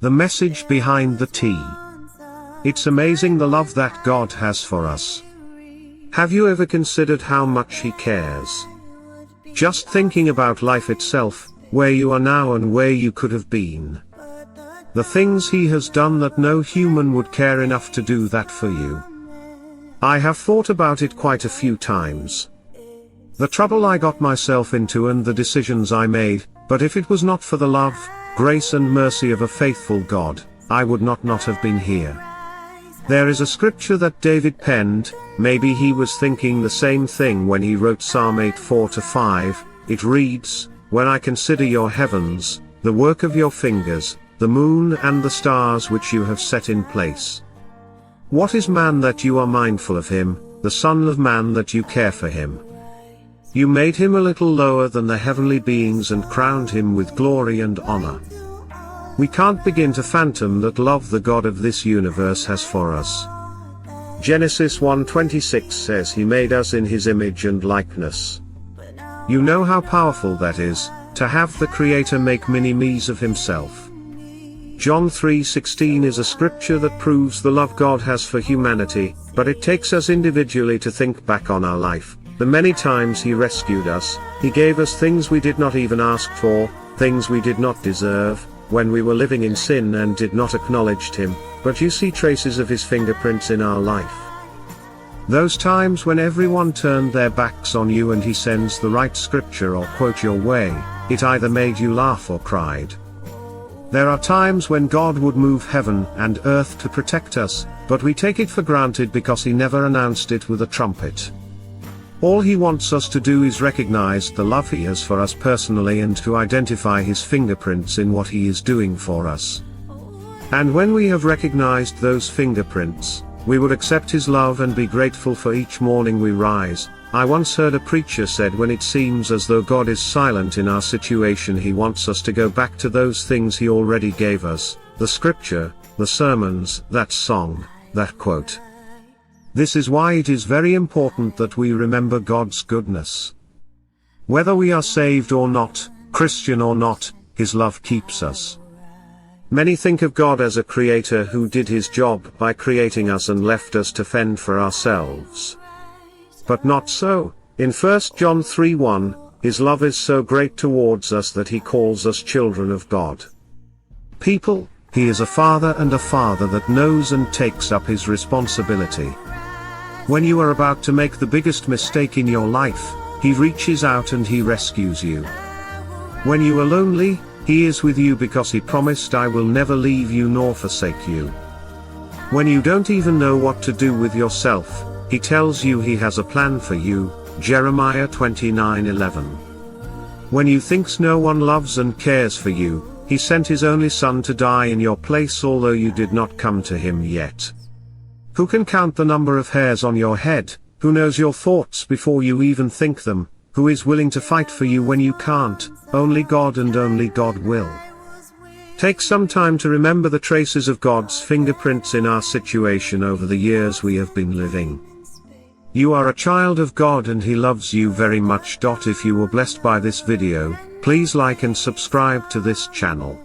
The message behind the T. It's amazing the love that God has for us. Have you ever considered how much He cares? Just thinking about life itself, where you are now and where you could have been. The things He has done that no human would care enough to do that for you. I have thought about it quite a few times. The trouble I got myself into and the decisions I made, but if it was not for the love, grace and mercy of a faithful God, I would not have been here. There is a scripture that David penned, maybe he was thinking the same thing when he wrote Psalm 8:4-5, it reads, "When I consider your heavens, the work of your fingers, the moon and the stars which you have set in place. What is man that you are mindful of him, the son of man that you care for him? You made him a little lower than the heavenly beings and crowned him with glory and honor." We can't begin to fathom that love the God of this universe has for us. Genesis 1:26 says He made us in His image and likeness. You know how powerful that is, to have the Creator make mini-me's of Himself. John 3:16 is a scripture that proves the love God has for humanity, but it takes us individually to think back on our life, the many times He rescued us, He gave us things we did not even ask for, things we did not deserve, when we were living in sin and did not acknowledge Him, but you see traces of His fingerprints in our life. Those times when everyone turned their backs on you and He sends the right scripture or quote your way, it either made you laugh or cried. There are times when God would move heaven and earth to protect us, but we take it for granted because He never announced it with a trumpet. All He wants us to do is recognize the love He has for us personally and to identify His fingerprints in what He is doing for us. And when we have recognized those fingerprints, we would accept His love and be grateful for each morning we rise. I once heard a preacher said, when it seems as though God is silent in our situation, He wants us to go back to those things He already gave us, the scripture, the sermons, that song, that quote. This is why it is very important that we remember God's goodness. Whether we are saved or not, Christian or not, His love keeps us. Many think of God as a creator who did His job by creating us and left us to fend for ourselves. But not so. In 1 John 3:1, His love is so great towards us that He calls us children of God. People, He is a father, and a father that knows and takes up His responsibility. When you are about to make the biggest mistake in your life, He reaches out and He rescues you. When you are lonely, He is with you because He promised, "I will never leave you nor forsake you." When you don't even know what to do with yourself, He tells you He has a plan for you, Jeremiah 29:11. When you think no one loves and cares for you, He sent His only Son to die in your place, although you did not come to Him yet. Who can count the number of hairs on your head? Who knows your thoughts before you even think them? Who is willing to fight for you when you can't? Only God, and only God will. Take some time to remember the traces of God's fingerprints in our situation over the years we have been living. You are a child of God and He loves you very much. If you were blessed by this video, please like and subscribe to this channel.